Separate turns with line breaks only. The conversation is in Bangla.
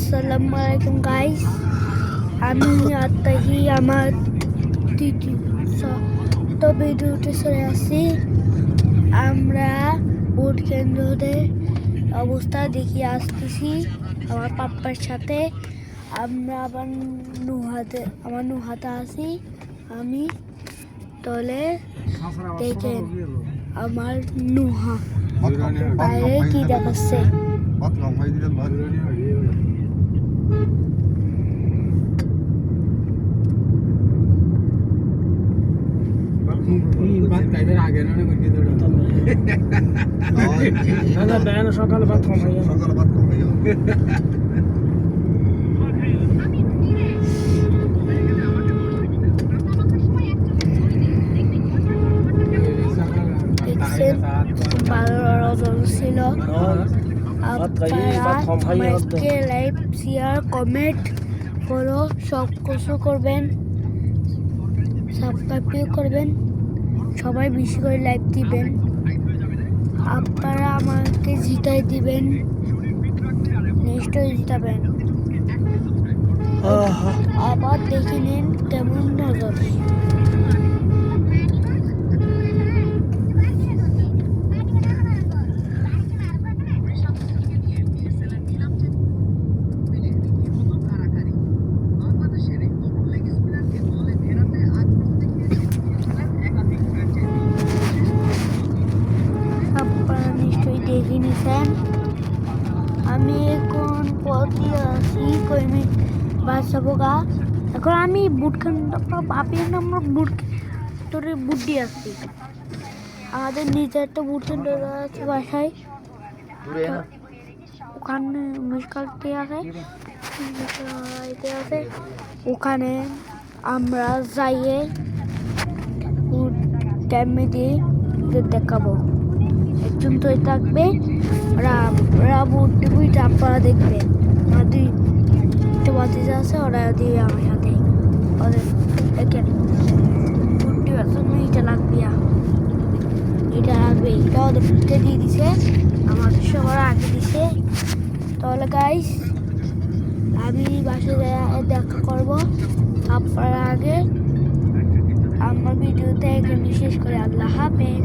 আসসালামু আলাইকুম গাইস, আমি আত্মাহি আমার তো ভিডিওতে চলে আসছি। আমরা ভোট কেন্দ্রের অবস্থা দেখিয়ে আসতেছি আমার পাপ্পার সাথে। আমরা আবার আমার নুহাতে আছি। আমি তলে দেখেন আমার নুহা বাইরে কি দেখাচ্ছে।
সকালে ভাত ছিল। আপনারা লাইক শেয়ার কমেন্ট ফলো সব কিছু করবেন, সাবস্ক্রাইব করবেন, সবাই বেশি করে লাইক দিবেন। আপনারা আমাকে জিতাই দিবেন, নিশ্চয়ই জিতাবেন। আবার দেখে নিন কেমন নজর। আপনারা নিশ্চয়ই দেখে নিছেন। আমি এখন পথে আছি কইমি বাঁচাবো গা। এখন আমি বাপের নাম্বার বুট দিয়ে আসছি। আমাদের নিজের একটা বুট সেন্টার আছে বাসায়, ওখানে মিসকালটি আছে, ওখানে আমরা যাইয়ে বুট ক্যামে দিয়ে দেখাবো। একজন তো থাকবে, ওরা বুট বুট আপনারা দেখবেন। আমার দুইটা বাতিজা আছে, ওরা দিয়ে আমার সাথে ওদের দেখেন বুটটি এটা লাগবে, এটা লাগবে, এটা ওদের বুটে দিয়ে দিছে, আমাদের সবার আগে দিছে। তাহলে গাইস আমি বাসায় দেখা করবো আপনারা আগে। আমার ভিডিওতে এখানে শেষ করে আল্লাহ হাফেজ।